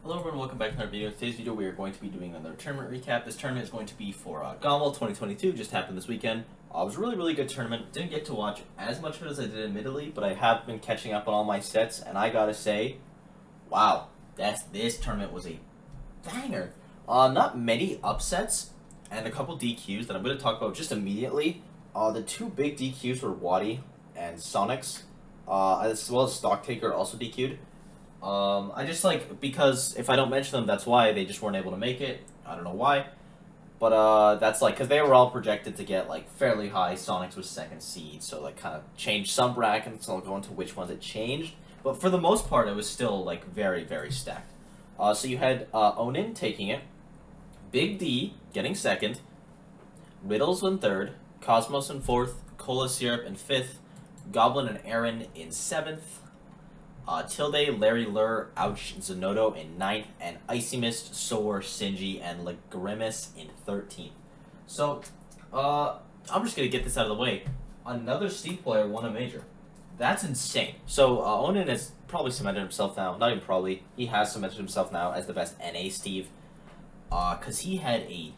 Hello everyone, welcome back to another video. In today's video we are going to be doing another tournament recap. This tournament is going to be for GOML 2022, just happened this weekend. It was a really good tournament. Didn't get to watch as much of it as I did admittedly, but I have been catching up on all my sets, and I gotta say, wow, this tournament was a banger. Not many upsets, and a couple DQs that I'm going to talk about just immediately. The two big DQs were Waddy and Sonics, as well as Stocktaker also DQ'd. I just because if I don't mention them, that's why they just weren't able to make it. I don't know why. But that's because they were all projected to get fairly high. Sonics was second seed, so kind of changed some brackets. I'll go into which ones it changed. But for the most part, it was still very stacked. So you had Onin taking it, Big D getting second, Riddles in third, Cosmos in fourth, Cola Syrup in fifth, Goblin and Aaron in seventh. Tilde, Larry Lur, Ouch, Zenodo in 9th, and Icy Mist, Soar, Sinji, and Legrimus in 13th. So, I'm just going to get this out of the way. Another Steve player won a major. That's insane. So, Onin has probably cemented himself now. Not even probably. He has cemented himself now as the best NA Steve. Because he had a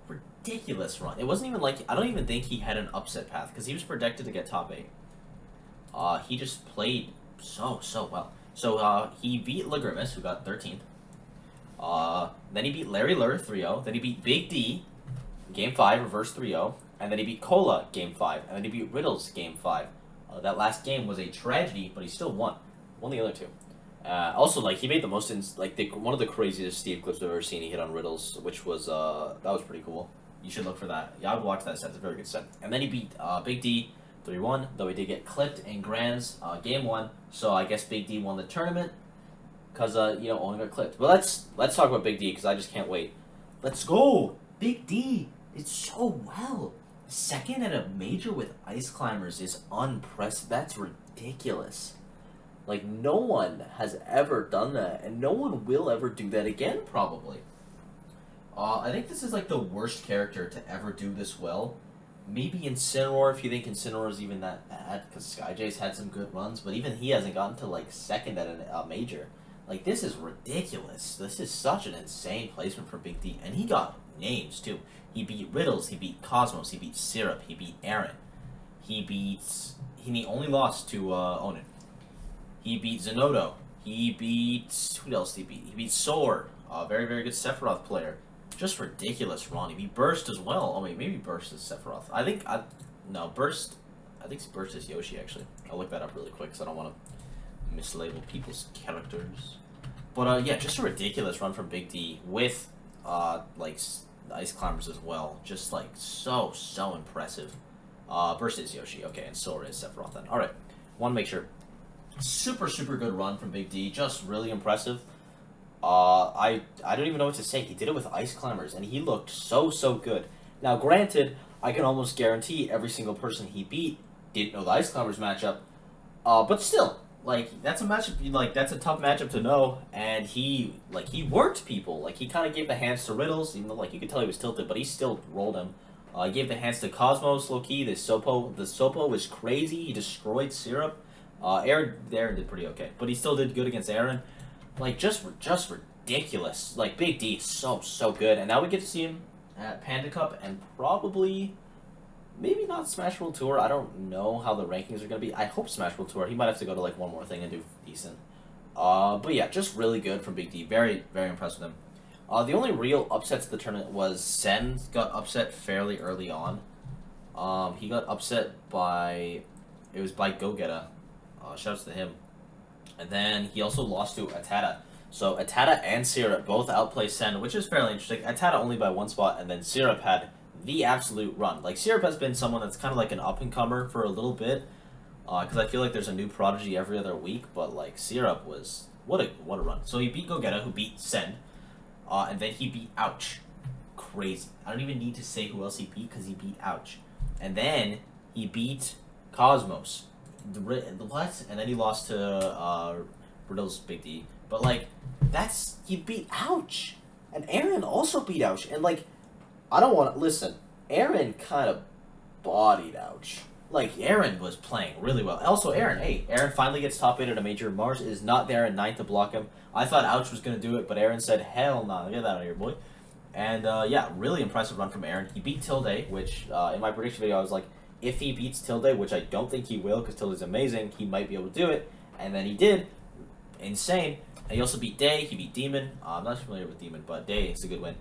ridiculous run. It wasn't even I don't even think he had an upset path, because he was projected to get top 8. He just played so well. So he beat Legrimus, who got 13th. Then he beat Larry Lur 3-0. Then he beat Big D, Game 5, reverse 3-0. And then he beat Cola, Game 5. And then he beat Riddles, Game 5. That last game was a tragedy, but he still won. Won the other two. Also, he made the most, one of the craziest Steve clips I've ever seen. He hit on Riddles, which was, that was pretty cool. You should look for that. Yeah, I would watch that set. It's a very good set. And then he beat Big D 3-1, though he did get clipped in Grands Game 1, so I guess Big D won the tournament, because, Onin got clipped. But let's talk about Big D, because I just can't wait. Let's go! Big D did so well. Second at a major with Ice Climbers is unprecedented. That's ridiculous. No one has ever done that, and no one will ever do that again, probably. I think this is, the worst character to ever do this well. Maybe Incineroar, if you think Incineroar is even that bad, because SkyJ's had some good runs, but even he hasn't gotten to, second at a major. This is ridiculous. This is such an insane placement for Big D, and he got names, too. He beat Riddles, he beat Cosmos, he beat Syrup, he beat Aaron. He only lost to Onin. He beat Zenodo. He beat... Who else did he beat? He beat Soar, a very good Sephiroth player. Just ridiculous run. He beat Burst as well. Oh wait, maybe Burst is Sephiroth. No, Burst. I think Burst is Yoshi actually. I'll look that up really quick because I don't want to mislabel people's characters. But yeah, just a ridiculous run from Big D with Ice Climbers as well. Just so impressive. Burst is Yoshi. Okay, and Sora is Sephiroth then. All right, want to make sure. Super good run from Big D. Just really impressive. I don't even know what to say. He did it with Ice Climbers, and he looked so good. Now, granted, I can almost guarantee every single person he beat didn't know the Ice Climbers matchup. But still, that's a matchup. That's a tough matchup to know. And he worked people. He kind of gave the hands to Riddles, even though you could tell he was tilted, but he still rolled him. He gave the hands to Cosmos, low key. The Sopo was crazy. He destroyed Syrup. Aaron did pretty okay, but he still did good against Aaron. Just ridiculous. Big D, so good. And now we get to see him at Panda Cup and probably, maybe not Smash World Tour. I don't know how the rankings are going to be. I hope Smash World Tour. He might have to go to, one more thing and do decent. But yeah, just really good from Big D. Very impressed with him. The only real upsets of the tournament was Sen got upset fairly early on. He got upset by Gogeta. Shouts to him. And then he also lost to Atata. So Atata and Syrup both outplay Sen, which is fairly interesting. Atata only by 1 spot, and then Syrup had the absolute run. Syrup has been someone that's kind of an up-and-comer for a little bit, because I feel like there's a new prodigy every other week, but Syrup was... What a run. So he beat Gogeta, who beat Sen, and then he beat Ouch. Crazy. I don't even need to say who else he beat, because he beat Ouch. And then he beat Cosmos. What? And then he lost to Riddles Big D. But he beat Ouch. And Aaron also beat Ouch. And I don't want to listen. Aaron kind of bodied Ouch. like, Aaron was playing really well. Also, Aaron finally gets top 8 at a major. Mars is not there in 9th to block him. I thought Ouch was going to do it, but Aaron said, hell no, get that out of here, boy. And, yeah, really impressive run from Aaron. He beat Tilde, which, in my prediction video, I was like, if he beats Tilde, which I don't think he will, because Tilde's amazing, he might be able to do it. And then he did. Insane. And he also beat Day. He beat Demon. I'm not familiar with Demon, but Day is a good win.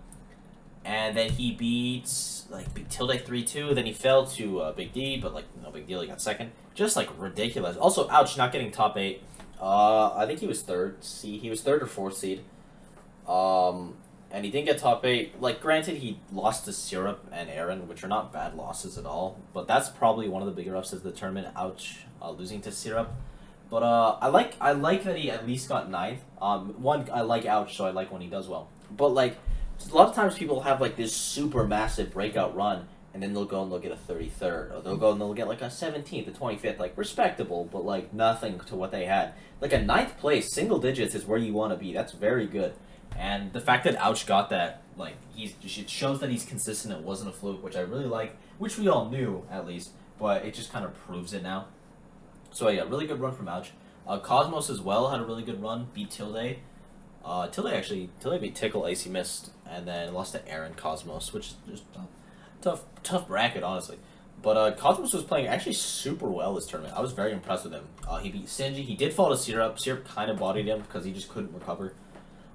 And then he beats, beat Tilde 3-2. Then he fell to Big D, but, no big deal. He got second. Just, ridiculous. Also, Ouch, not getting top 8. I think he was third. He was third or fourth seed. And he didn't get top 8. Granted, he lost to Syrup and Aaron, which are not bad losses at all. But that's probably one of the bigger upsets of the tournament. Ouch, losing to Syrup. But I like that he at least got 9th. One, I like Ouch, so I like when he does well. But a lot of times people have this super massive breakout run, and then they'll go and they'll get a 33rd, or they'll go and they'll get a 17th, a 25th, respectable, but nothing to what they had. A 9th place, single digits is where you want to be. That's very good. And the fact that Ouch got that, it shows that he's consistent. It wasn't a fluke, which I really like, which we all knew at least, but it just kind of proves it now. So yeah, really good run from Ouch. Cosmos as well had a really good run, beat Tilde. Tilde beat Tickle, AC missed, and then lost to Aaron Cosmos, which is just tough bracket, honestly. But Cosmos was playing actually super well this tournament. I was very impressed with him. He beat Sinji. He did fall to Syrup. Syrup kind of bodied him because he just couldn't recover.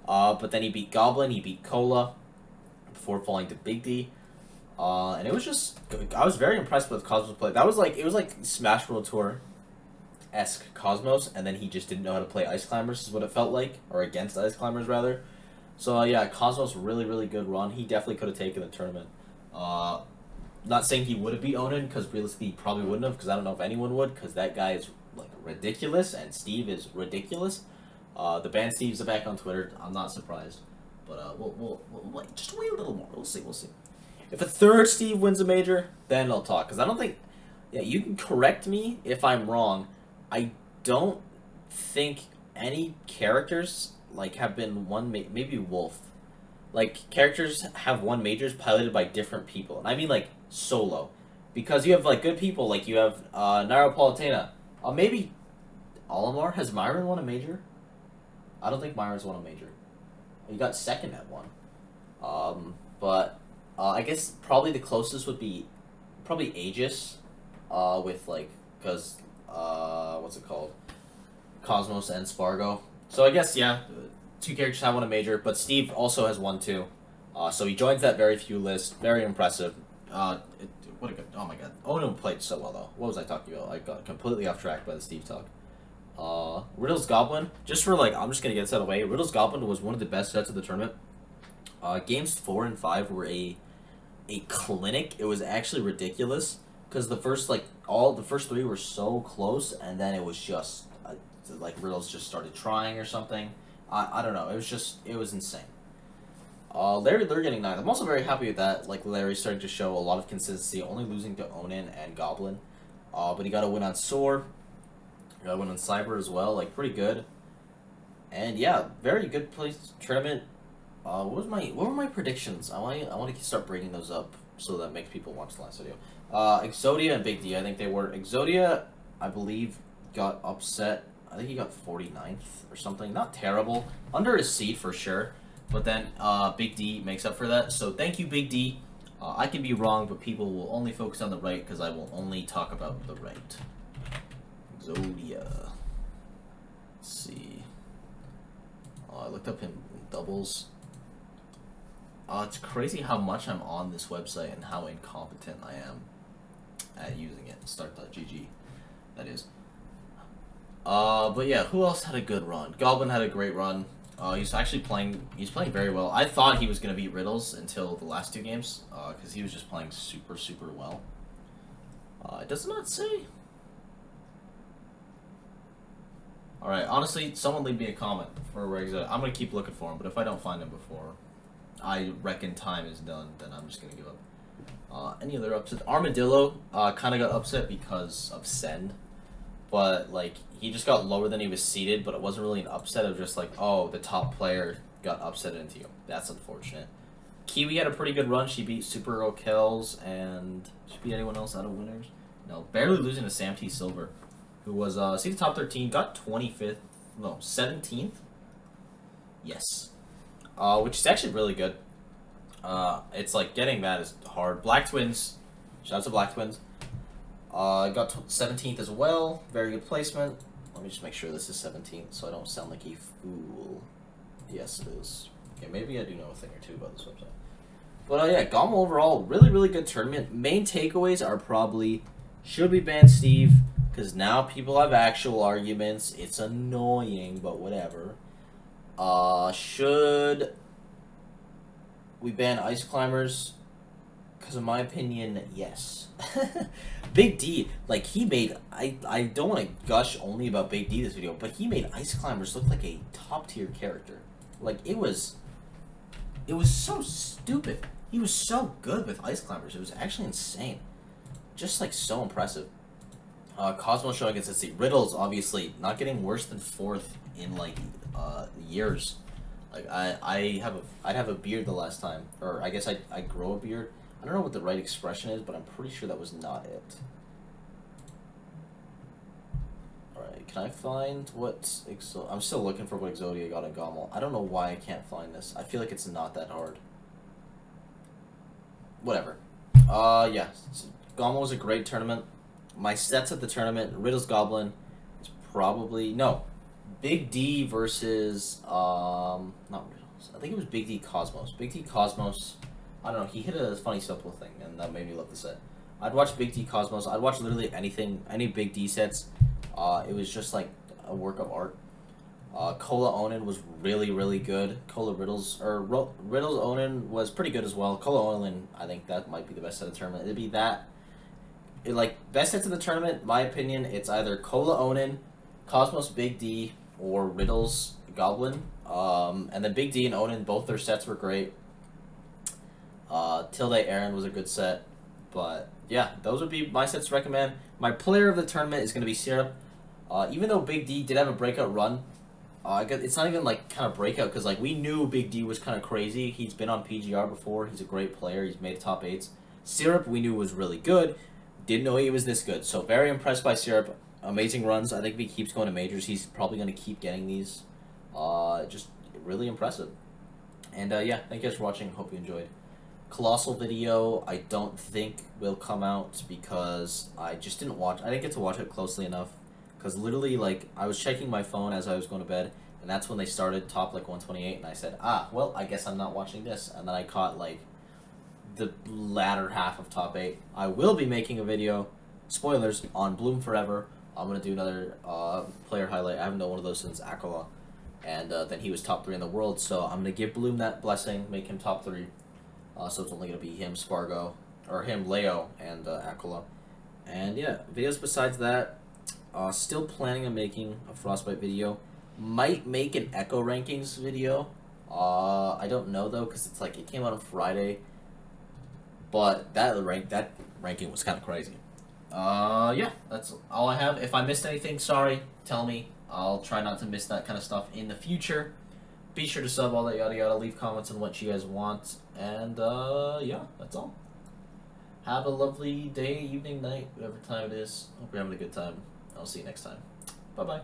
But then he beat Goblin, he beat Cola, before falling to Big D. And it was just, I was very impressed with Cosmos' play. That was it was like Smash World Tour-esque Cosmos, and then he just didn't know how to play Ice Climbers, is what it felt like, or against Ice Climbers, rather. So, yeah, Cosmos, really, really good run. He definitely could have taken the tournament. Not saying he would have beat Onin, because realistically he probably wouldn't have, because I don't know if anyone would, because that guy is, ridiculous, and Steve is ridiculous. The band Steve's back on Twitter. I'm not surprised, but we'll just wait a little more. We'll see. If a third Steve wins a major, then I'll talk. Because I don't think, yeah, you can correct me if I'm wrong. I don't think any characters have been won. Maybe Wolf, characters have won majors piloted by different people, and I mean solo, because you have good people you have Naropolitana. Maybe Olimar. Has Myron won a major? I don't think Myron's won a major. He got second at one. But I guess probably the closest would be probably Aegis, with because what's it called? Cosmos and Spargo. So I guess yeah, two characters have won a major, but Steve also has won too. So he joins that very few list. Very impressive. What a good! Oh my god, Onin played so well though. What was I talking about? I got completely off track by the Steve talk. Riddle's Goblin, just for I'm just gonna get this out of the way. Riddle's Goblin was one of the best sets of the tournament. Games 4 and 5 were a clinic. It was actually ridiculous because the first the first 3 were so close, and then it was just Riddle's just started trying or something. I don't know. It was insane. Larry Lur getting 9th. I'm also very happy with that. Larry's starting to show a lot of consistency, only losing to Onin and Goblin. But he got a win on Soar. Got a win on Cyber as well, pretty good. And yeah, very good place tournament. What were my predictions? I want to start breaking those up so that makes people watch the last video. Exodia and Big D, I think they were. Exodia, I believe, got upset. I think he got 49th or something. Not terrible. Under his seed for sure. But then Big D makes up for that. So thank you, Big D. I can be wrong, but people will only focus on the right because I will only talk about the right. Exodia. Let's see. I looked up him in doubles. It's crazy how much I'm on this website and how incompetent I am at using it. Start.gg, that is. But yeah, who else had a good run? Goblin had a great run. He's playing very well. I thought he was going to beat Riddles until the last 2 games, because he was just playing super, super well. It does not say. Alright, honestly, someone leave me a comment for where he's at. I'm going to keep looking for him, but if I don't find him before I reckon time is done, then I'm just going to give up. Any other upsets? Armadillo kind of got upset because of Send. But, he just got lower than he was seeded, but it wasn't really an upset. It was just oh, the top player got upset into you. That's unfortunate. Kiwi had a pretty good run. She beat Super Girl Kells, and she beat anyone else out of winners? No, barely losing to Sam T. Silver, who was seeded top 13, got 25th, no, 17th. Yes, which is actually really good. It's like getting that is hard. Black Twins, shout out to Black Twins. Got 17th as well. Very good placement. Let me just make sure this is 17th so I don't sound like a fool. Yes, it is. Okay, maybe I do know a thing or two about this website. But yeah, GOML overall, really, really good tournament. Main takeaways are probably, should we ban Steve? Because now people have actual arguments. It's annoying, but whatever. Should we ban Ice Climbers? Because in my opinion, yes. Big D, like he made, I don't want to gush only about Big D this video, but he made Ice Climbers look like a top tier character. Like it was so stupid. He was so good with Ice Climbers. It was actually insane. Just like so impressive. Cosmo showing consistency. Riddles obviously not getting worse than 4th in like years. Like I'd have a beard the last time, or I guess I grow a beard. I don't know what the right expression is, but I'm pretty sure that was not it. Alright, can I find what I'm still looking for what Exodia got in GOML. I don't know why I can't find this. I feel like it's not that hard. Whatever. Yeah. GOML was a great tournament. My sets at the tournament, Riddles Goblin is probably no. Big D versus not Riddles. I think it was Big D Cosmos. Big D Cosmos, I don't know, he hit a funny simple thing and that made me love the set. I'd watch Big D Cosmos, I'd watch literally anything, any Big D sets. It was just like a work of art. Cola Onin was really, really good. Cola Riddles, or Riddles Onin was pretty good as well. Cola Onin, I think that might be the best set of the tournament. It'd be that. Like, best sets of the tournament, my opinion, it's either Cola Onin, Cosmos Big D, or Riddles Goblin. And then Big D and Onin, both their sets were great. Tilde Aaron was a good set. But, yeah, those would be my sets to recommend. My player of the tournament is going to be Syrup. Even though Big D did have a breakout run, it's not even, like, kind of breakout, because, like, we knew Big D was kind of crazy. He's been on PGR before. He's a great player. He's made top 8s. Syrup, we knew was really good. Didn't know he was this good. So, very impressed by Syrup. Amazing runs. I think if he keeps going to majors, he's probably going to keep getting these. Just really impressive. And, yeah, thank you guys for watching. Hope you enjoyed. Colossal video, I don't think will come out because I just didn't watch. I didn't get to watch it closely enough. Because literally, like, I was checking my phone as I was going to bed, and that's when they started top, like, 128, and I said, well, I guess I'm not watching this. And then I caught, like, the latter half of top 8. I will be making a video, spoilers, on Bloom Forever. I'm going to do another player highlight. I haven't done one of those since Acoola. And then he was top 3 in the world, so I'm going to give Bloom that blessing, make him top 3. So it's only going to be him, Spargo, or him, Leo, and Acoola. And yeah, videos besides that. Still planning on making a Frostbite video. Might make an Echo Rankings video. I don't know though, because it's like it came out on Friday. But that ranking was kind of crazy. Yeah, that's all I have. If I missed anything, sorry, tell me. I'll try not to miss that kind of stuff in the future. Be sure to sub, all that yada yada. Leave comments on what you guys want. And yeah, that's all. Have a lovely day, evening, night, whatever time it is. Hope you're having a good time. I'll see you next time. Bye-bye.